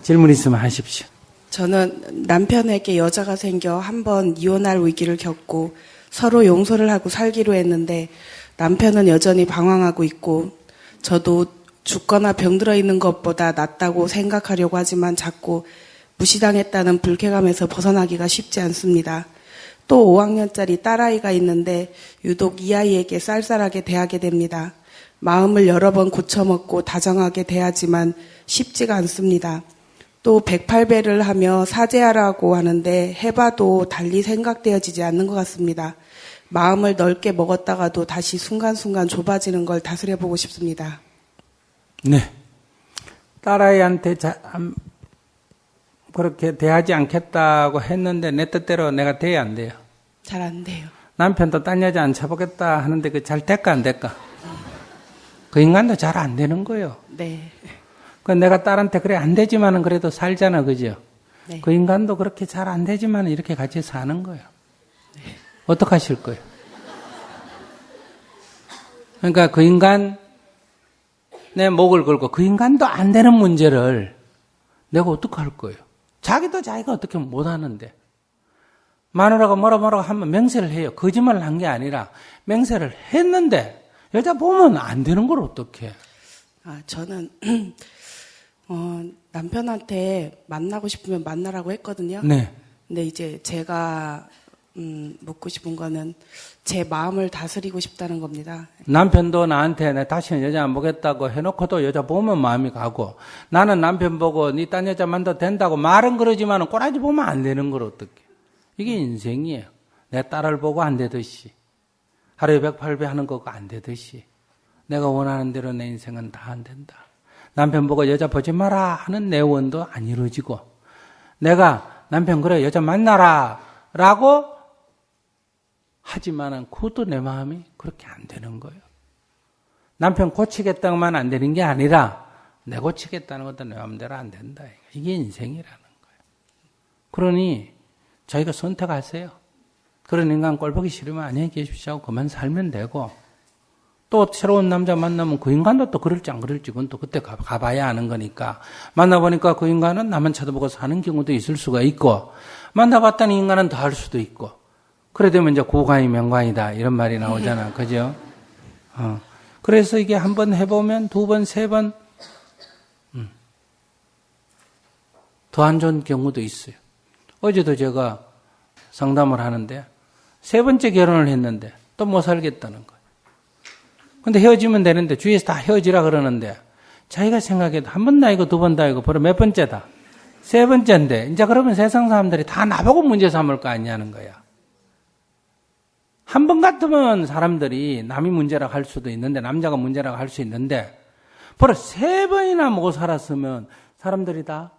질문 있으면 하십시오. 저는 남편에게 여자가 생겨 한 번 이혼할 위기를 겪고 서로 용서를 하고 살기로 했는데 남편은 여전히 방황하고 있고 저도 죽거나 병들어 있는 것보다 낫다고 생각하려고 하지만 자꾸 무시당했다는 불쾌감에서 벗어나기가 쉽지 않습니다. 또 5학년짜리 딸아이가 있는데 유독 이 아이에게 쌀쌀하게 대하게 됩니다. 마음을 여러 번 고쳐먹고 다정하게 대하지만 쉽지가 않습니다. 또 108배를 하며 사죄하라고 하는데 해봐도 달리 생각되어지지 않는 것 같습니다. 마음을 넓게 먹었다가도 다시 순간순간 좁아지는 걸 다스려보고 싶습니다. 네. 딸아이한테 그렇게 대하지 않겠다고 했는데 내 뜻대로 내가 돼야 안 돼요? 잘 안 돼요. 남편도 딴 여자 안 쳐보겠다 하는데 그 잘 될까 안 될까? 그 인간도 잘 안 되는 거예요. 네. 그 내가 딸한테 그래 안 되지만은 그래도 살잖아, 그죠? 네. 그 인간도 그렇게 잘 안 되지만 이렇게 같이 사는 거예요. 네. 어떡하실 거예요? 그러니까 그 인간 내 목을 걸고 그 인간도 안 되는 문제를 내가 어떡할 거예요? 자기도 자기가 어떻게 못하는데 마누라가 뭐라 하면 맹세를 해요. 거짓말을 한 게 아니라 맹세를 했는데 여자 보면 안 되는 걸 어떡해? 저는 남편한테 만나고 싶으면 만나라고 했거든요. 네. 근데 이제 제가 묻고 싶은 거는 제 마음을 다스리고 싶다는 겁니다. 남편도 나한테 내 다시는 여자 안 보겠다고 해놓고도 여자 보면 마음이 가고 나는 남편 보고 니 딴 여자 만나도 된다고 말은 그러지만 꼬라지 보면 안 되는 걸 어떡해. 이게 인생이에요. 내 딸을 보고 안 되듯이 하루에 108배 하는 거가 안 되듯이 내가 원하는 대로 내 인생은 다 안 된다. 남편 보고 여자 보지 마라 하는 내 원도 안 이루어지고 내가 남편 그래 여자 만나라 라고 하지만은 그것도 내 마음이 그렇게 안 되는 거예요. 남편 고치겠다고만 안 되는 게 아니라 내 고치겠다는 것도 내 마음대로 안 된다. 이게 인생이라는 거예요. 그러니 저희가 선택하세요. 그런 인간 꼴 보기 싫으면 안녕히 계십시오 하고 그만 살면 되고 또 새로운 남자 만나면 그 인간도 또 그럴지 안 그럴지 그건 또 그때 가봐야 아는 거니까 만나보니까 그 인간은 나만 쳐다보고 사는 경우도 있을 수가 있고 만나봤더니 인간은 더 할 수도 있고 그래 되면 이제 고관이 명관이다 이런 말이 나오잖아. 그죠? 그래서 이게 한 번 해보면 두 번, 세 번 더 안 좋은 경우도 있어요. 어제도 제가 상담을 하는데 세 번째 결혼을 했는데 또 못 살겠다는 거예요. 근데 헤어지면 되는데 주위에서 다 헤어지라 그러는데 자기가 생각해도 한 번도 아니고 두 번도 아니고 벌써 몇 번째다. 세 번째인데 이제 그러면 세상 사람들이 다 나보고 문제 삼을 거 아니냐는 거야. 한 번 같으면 사람들이 남이 문제라고 할 수도 있는데 남자가 문제라고 할 수 있는데 벌써 세 번이나 못 살았으면 사람들이 다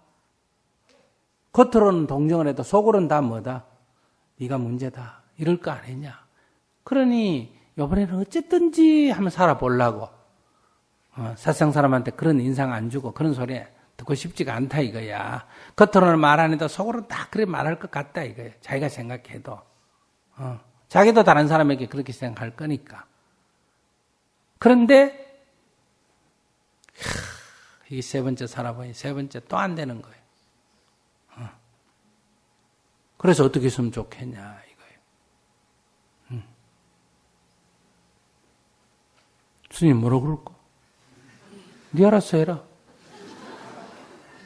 겉으로는 동정을 해도 속으로는 다 뭐다? 네가 문제다. 이럴 거 아니냐. 그러니 이번에는 어쨌든지 한번 살아보려고 세상 사람한테 그런 인상 안 주고 그런 소리 듣고 싶지가 않다 이거야. 겉으로는 말 안 해도 속으로는 다 그래 말할 것 같다 이거야. 자기가 생각해도. 자기도 다른 사람에게 그렇게 생각할 거니까. 그런데 이게 세 번째 살아보니 세 번째 또 안 되는 거예요. 그래서 어떻게 했으면 좋겠냐 이거예요. 스님 뭐라 그럴까? 네 알아서 해라.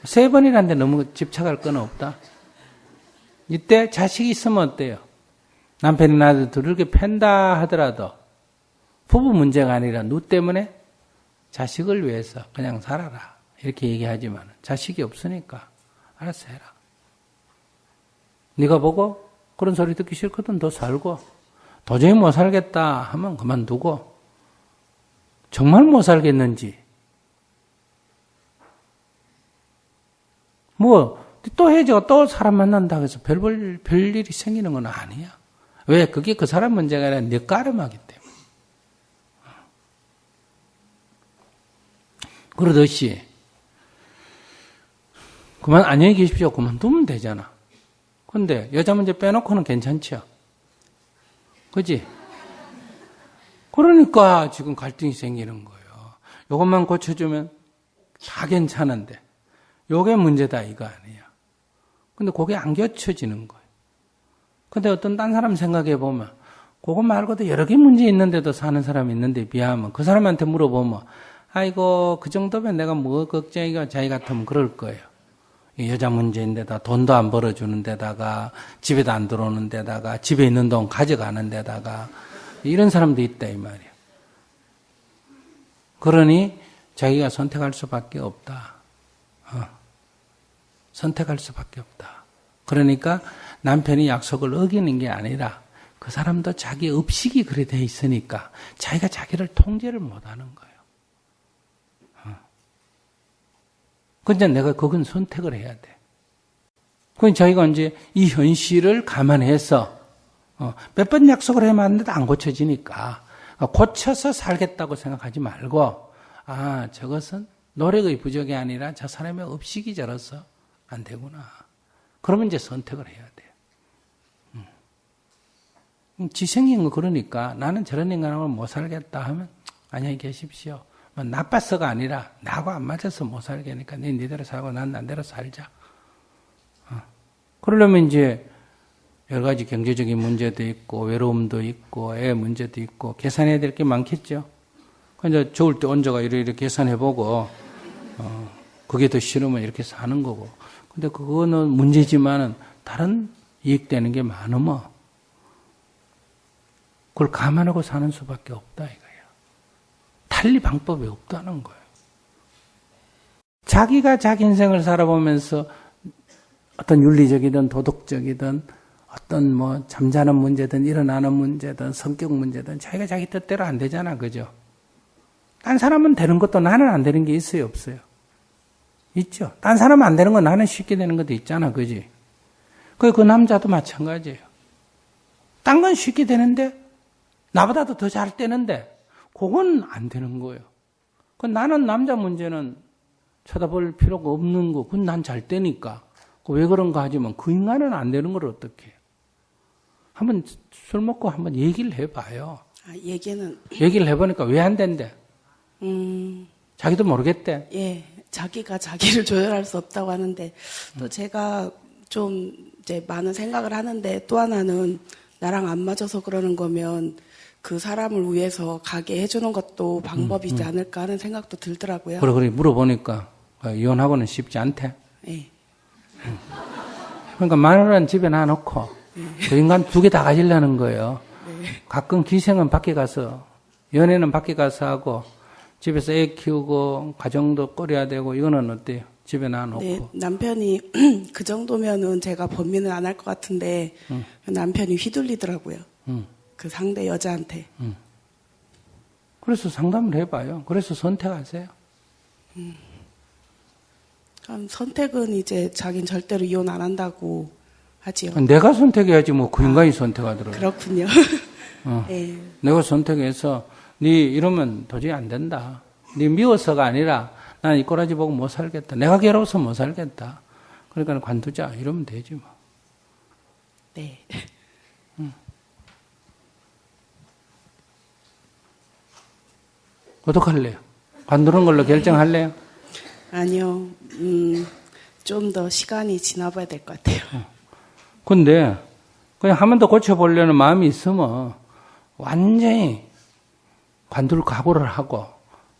세 번이라는데 너무 집착할 건 없다. 이때 자식이 있으면 어때요? 남편이 나를 두들겨 팬다 하더라도 부부 문제가 아니라 누 때문에 자식을 위해서 그냥 살아라 이렇게 얘기하지만 자식이 없으니까 알아서 해라. 네가 보고 그런 소리 듣기 싫거든 더 살고 도저히 못 살겠다 하면 그만두고 정말 못 살겠는지 뭐 또 헤어지고 또 사람 만난다고 해서 별일이 생기는 건 아니야. 왜? 그게 그 사람 문제가 아니라 네 까름하기 때문에. 그러듯이 그만 안녕히 계십시오. 그만두면 되잖아. 근데 여자 문제 빼놓고는 괜찮죠? 그지? 그러니까 지금 갈등이 생기는 거예요. 이것만 고쳐주면 다 괜찮은데 요게 문제다 이거 아니야. 근데 그게 안 갖춰지는 거예요. 근데 어떤 딴 사람 생각해 보면 그거 말고도 여러 개 문제 있는데도 사는 사람이 있는데 비하면 그 사람한테 물어보면 아이고 그 정도면 내가 뭐 걱정이가 자기 같으면 그럴 거예요. 여자 문제인데다 돈도 안 벌어주는 데다가 집에도 안 들어오는 데다가 집에 있는 돈 가져가는 데다가 이런 사람도 있다 이 말이에요. 그러니 자기가 선택할 수밖에 없다. 선택할 수밖에 없다. 그러니까 남편이 약속을 어기는 게 아니라 그 사람도 자기 의식이 그래 돼 있으니까 자기가 자기를 통제를 못하는 거예요. 근데 내가 그건 선택을 해야 돼. 그건 자기가 이제 이 현실을 감안해서 몇 번 약속을 해봤는데도 안 고쳐지니까 고쳐서 살겠다고 생각하지 말고 저것은 노력의 부족이 아니라 저 사람의 의식이 저래서 안 되구나. 그러면 이제 선택을 해야 돼요. 지성인 거 그러니까 나는 저런 인간하고 못 살겠다 하면 안녕히 계십시오. 나빠서가 아니라 나하고 안 맞아서 못 살겠으니까 니대로 살고 난 나대로 살자. 그러려면 이제 여러 가지 경제적인 문제도 있고 외로움도 있고 애 문제도 있고 계산해야 될 게 많겠죠. 그러니까 좋을 때 언제가 이렇게 계산해보고 그게 더 싫으면 이렇게 사는 거고. 근데 그거는 문제지만은 다른 이익되는 게 많으면 그걸 감안하고 사는 수밖에 없다 이거예요. 달리 방법이 없다는 거예요. 자기가 자기 인생을 살아보면서 어떤 윤리적이든 도덕적이든 어떤 뭐 잠자는 문제든 일어나는 문제든 성격 문제든 자기가 자기 뜻대로 안 되잖아. 그죠? 딴 사람은 되는 것도 나는 안 되는 게 있어요? 없어요? 있죠. 딴 사람은 안 되는 거 나는 쉽게 되는 것도 있잖아. 그지? 그 남자도 마찬가지예요. 딴 건 쉽게 되는데 나보다도 더 잘 되는데 그건 안 되는 거예요. 그 나는 남자 문제는 쳐다볼 필요가 없는 거. 그건 난 잘 되니까. 왜 그런가 하지만 그 인간은 안 되는 걸 어떻게 해요? 한번 술 먹고 한번 얘기를 해봐요. 얘기를 해보니까 왜 안 된대? 자기도 모르겠대. 예, 자기가 자기를 조절할 수 없다고 하는데 또 제가 좀 이제 많은 생각을 하는데 또 하나는 나랑 안 맞아서 그러는 거면 그 사람을 위해서 가게 해주는 것도 방법이지 않을까 하는 생각도 들더라고요. 그래 물어보니까 이혼하고는 쉽지 않대. 예. 그러니까 마누라는 집에 놔놓고 그 인간 두 개 다 가지려는 거예요. 가끔 기생은 밖에 가서 연애는 밖에 가서 하고 집에서 애 키우고 가정도 꾸려야 되고 이거는 어때요? 집에 놔놓고. 네, 남편이 그 정도면은 제가 범민은 안 할 것 같은데 남편이 휘둘리더라고요. 그 상대 여자한테. 그래서 상담을 해봐요. 그래서 선택하세요. 그럼 선택은 이제 자긴 절대로 이혼 안 한다고 하지요. 내가 선택해야지 뭐 그 인간이 선택하더라고요. 그렇군요. 네. 내가 선택해서 네 이러면 도저히 안 된다. 네 미워서가 아니라 난 이 꼬라지 보고 못 살겠다. 내가 괴로워서 못 살겠다. 그러니까 관두자 이러면 되지 뭐. 네. 어떡할래요? 관두는 걸로 결정할래요? 아니요. 좀 더 시간이 지나봐야 될 것 같아요. 근데 그냥 한 번 더 고쳐보려는 마음이 있으면 완전히 관둘 각오를 하고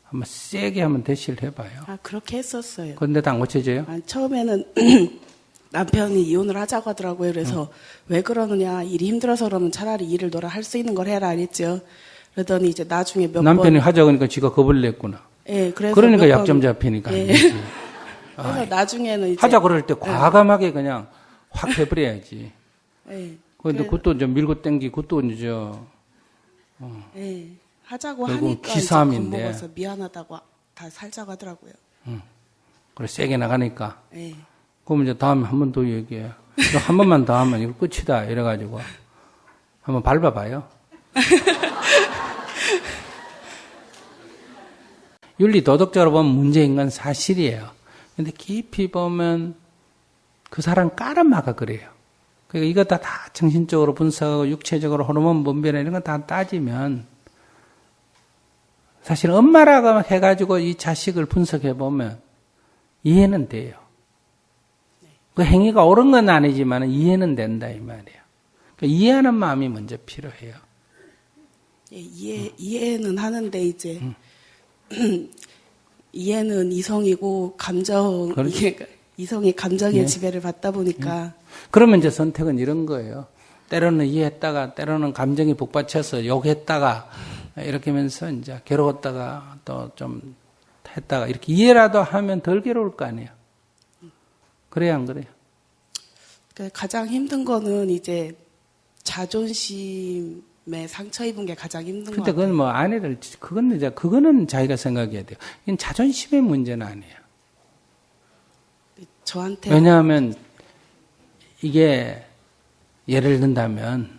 한번 세게 한번 대시를 해봐요. 그렇게 했었어요. 그런데도 안 고쳐져요? 처음에는 남편이 이혼을 하자고 하더라고요. 그래서 왜 그러느냐, 일이 힘들어서 그러면 차라리 일을 너라 할 수 있는 걸 해라 했죠. 그러더니 이제 나중에 남편이 하자고 하니까 지가 겁을 냈구나. 예, 그래서 그러니까 약점 잡히니까. 예. 그래서 나중에는 이제 하자 그럴 때 과감하게 그냥 확 해버려야지. 예. 근데 그것도 이제 밀고 땡기, 그것도 이제 예. 하자고 결국 하니까 기싸움인데. 겁먹어서 미안하다고 다 살자고 하더라고요. 그래 세게 나가니까. 예. 그럼 이제 다음에 한 번 더 얘기해. 너 한 번만 더 하면 이거 끝이다. 이래가지고 한번 밟아봐요. 윤리 도덕적으로 보면 문제인 건 사실이에요. 근데 깊이 보면 그 사람 깔아막아 그래요. 그러니까 이거 다 정신적으로 분석하고 육체적으로 호르몬 분비나 이런 거 다 따지면 사실 엄마라고 해가지고 이 자식을 분석해 보면 이해는 돼요. 그 행위가 옳은 건 아니지만 이해는 된다 이 말이에요. 그러니까 이해하는 마음이 먼저 필요해요. 예, 이해는 하는데 이제 이해는 이성이고 감정 이게 이성이 감정의 네. 지배를 받다 보니까 그러면 이제 선택은 이런 거예요. 때로는 이해했다가 때로는 감정이 북받쳐서 욕했다가 이렇게 하면서 이제 괴로웠다가 또 좀 했다가 이렇게 이해라도 하면 덜 괴로울 거 아니에요. 그래야 안 그래요? 그러니까 가장 힘든 거는 이제 자존심에 상처 입은 게 가장 힘든 거 근데 같아요. 그건 뭐 아내를 그거는 자기가 생각해야 돼요. 이건 자존심의 문제는 아니에요. 저한테 왜냐하면 이게 예를 든다면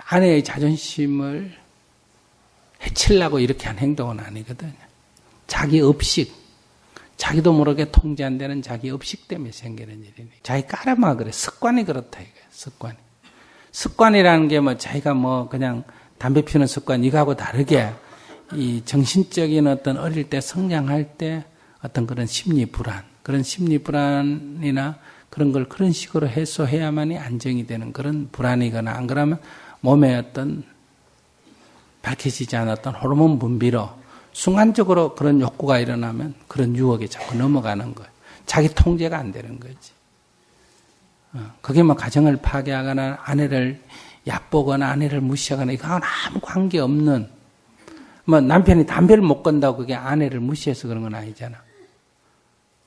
아내의 자존심을 해치려고 이렇게 한 행동은 아니거든요. 자기 업식, 자기도 모르게 통제 안 되는 자기 업식 때문에 생기는 일이니. 자기 까르마 그래. 습관이 그렇다 이거예요. 습관이. 습관이라는 게 뭐 자기가 뭐 그냥 담배 피우는 습관 이거하고 다르게 이 정신적인 어떤 어릴 때 성장할 때 어떤 그런 심리 불안, 그런 심리 불안이나 그런 걸 그런 식으로 해소해야만이 안정이 되는 그런 불안이거나 안 그러면 몸에 어떤 밝혀지지 않았던 호르몬 분비로 순간적으로 그런 욕구가 일어나면 그런 유혹에 자꾸 넘어가는 거예요. 자기 통제가 안 되는 거지. 그게 뭐 가정을 파괴하거나 아내를 얕보거나 아내를 무시하거나 이거하고는 아무 관계없는 뭐 남편이 담배를 못 건다고 그게 아내를 무시해서 그런 건 아니잖아.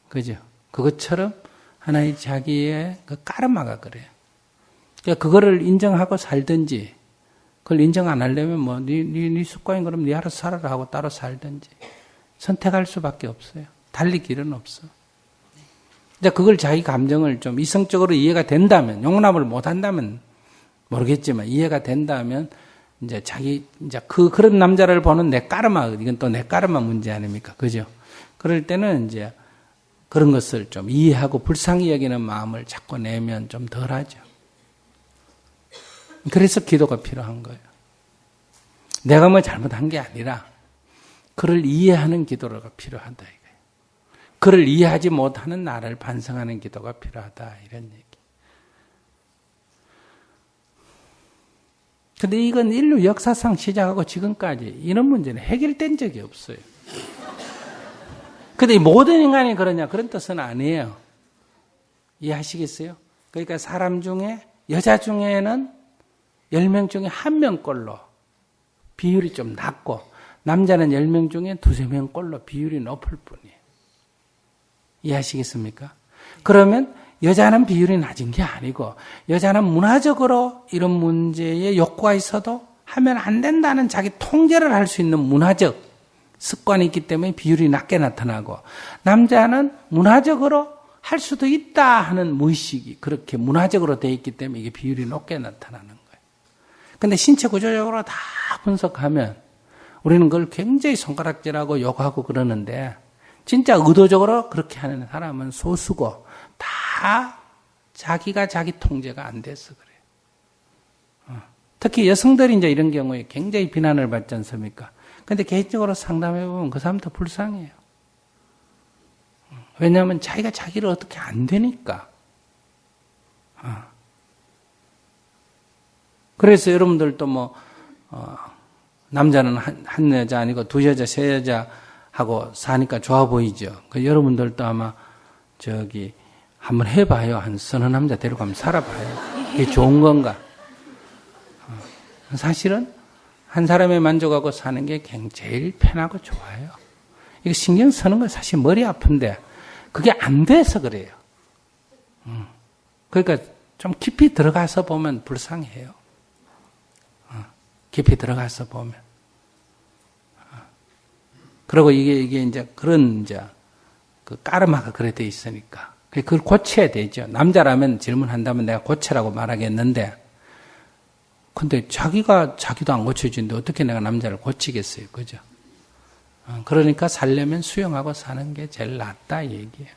그죠? 그것처럼 하나의 자기의 그 까르마가 그래요. 그러니까 그거를 인정하고 살든지 그걸 인정 안 하려면 뭐 네 습관인 그럼 네 알아서 살아라 하고 따로 살든지 선택할 수밖에 없어요. 달리 길은 없어. 이제 그걸 자기 감정을 좀 이성적으로 이해가 된다면 용납을 못 한다면 모르겠지만 이해가 된다면 이제 그런 남자를 보는 내 까르마 이건 또 내 까르마 문제 아닙니까? 그죠? 그럴 때는 이제 그런 것을 좀 이해하고 불쌍히 여기는 마음을 자꾸 내면 좀 덜하죠. 그래서 기도가 필요한 거예요. 내가 뭐 잘못한 게 아니라 그를 이해하는 기도가 필요하다 이거예요. 그를 이해하지 못하는 나를 반성하는 기도가 필요하다 이런 얘기. 근데 이건 인류 역사상 시작하고 지금까지 이런 문제는 해결된 적이 없어요. 근데 모든 인간이 그러냐 그런 뜻은 아니에요. 이해하시겠어요? 그러니까 사람 중에 여자 중에는 10명 중에 1명꼴로 비율이 좀 낮고 남자는 10명 중에 2~3명꼴로 비율이 높을 뿐이에요. 이해하시겠습니까? 그러면 여자는 비율이 낮은 게 아니고 여자는 문화적으로 이런 문제에 욕구가 있어도 하면 안 된다는 자기 통제를 할 수 있는 문화적 습관이 있기 때문에 비율이 낮게 나타나고 남자는 문화적으로 할 수도 있다 하는 무의식이 그렇게 문화적으로 되어 있기 때문에 이게 비율이 높게 나타나는 거예요. 근데 신체 구조적으로 다 분석하면 우리는 그걸 굉장히 손가락질하고 욕하고 그러는데 진짜 의도적으로 그렇게 하는 사람은 소수고 다 자기가 자기 통제가 안 돼서 그래요. 특히 여성들이 이제 이런 경우에 굉장히 비난을 받지 않습니까? 근데 개인적으로 상담해보면 그 사람 더 불쌍해요. 왜냐하면 자기가 자기를 어떻게 안 되니까. 그래서 여러분들도 뭐, 남자는 한 여자 아니고 두 여자, 세 여자 하고 사니까 좋아 보이죠. 그 여러분들도 아마 한번 해봐요. 한 서너 남자 데려가면 살아봐요. 이게 좋은 건가? 사실은 한 사람에 만족하고 사는 게 제일 편하고 좋아요. 이거 신경 쓰는 거 사실 머리 아픈데 그게 안 돼서 그래요. 그러니까 좀 깊이 들어가서 보면 불쌍해요. 깊이 들어가서 보면. 그리고 이게 이제 그런 그 까르마가 그래 돼 있으니까. 그걸 고쳐야 되죠. 남자라면 질문한다면 내가 고쳐라고 말하겠는데, 근데 자기도 안 고쳐지는데 어떻게 내가 남자를 고치겠어요. 그죠? 그러니까 살려면 수용하고 사는 게 제일 낫다, 이 얘기예요.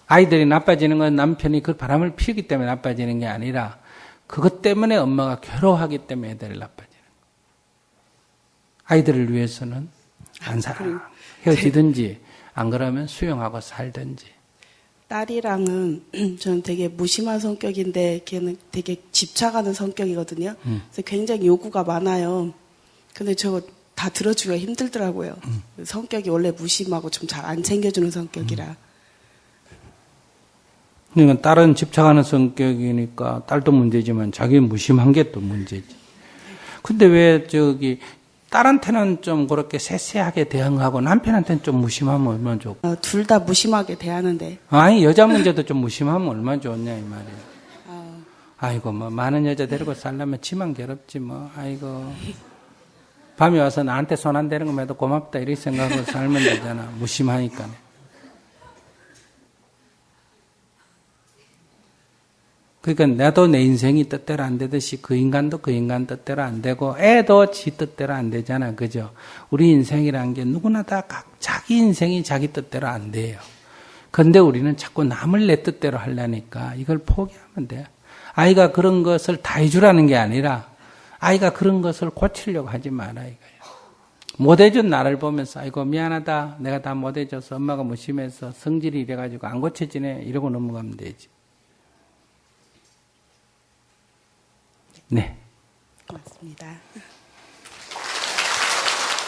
아이들이 나빠지는 건 남편이 그 바람을 피우기 때문에 나빠지는 게 아니라 그것 때문에 엄마가 괴로워하기 때문에 애들이 나빠지는 거예요. 아이들을 위해서는 안 살아. 헤어지든지 안 그러면 수용하고 살든지 딸이랑은 저는 되게 무심한 성격인데 걔는 되게 집착하는 성격이거든요. 그래서 굉장히 요구가 많아요. 근데 저거 다 들어주기가 힘들더라고요. 성격이 원래 무심하고 좀 잘 안 챙겨주는 성격이라. 그러니까 딸은 집착하는 성격이니까 딸도 문제지만 자기 무심한 게 또 문제지. 근데 왜 딸한테는 좀 그렇게 세세하게 대응하고 남편한테는 좀 무심하면 얼마나 좋고. 둘 다 무심하게 대하는데. 아니, 여자 문제도 좀 무심하면 얼마나 좋냐, 이 말이야. 아이고, 뭐, 많은 여자 데리고 살려면 지만 괴롭지, 뭐, 아이고. 밤에 와서 나한테 손 안 대는 것만 해도 고맙다, 이렇게 생각하고 살면 되잖아. 무심하니까. 그러니까 나도 내 인생이 뜻대로 안 되듯이 그 인간도 그 인간 뜻대로 안 되고 애도 지 뜻대로 안 되잖아. 그죠? 우리 인생이란 게 누구나 다 자기 인생이 자기 뜻대로 안 돼요. 근데 우리는 자꾸 남을 내 뜻대로 하려니까 이걸 포기하면 돼요. 아이가 그런 것을 다 해주라는 게 아니라 아이가 그런 것을 고치려고 하지 마라 이거예요. 못해준 나를 보면서 아이고 미안하다. 내가 다 못해줘서 엄마가 무심해서 성질이 이래가지고 안 고쳐지네. 이러고 넘어가면 되지. 네. 고맙습니다.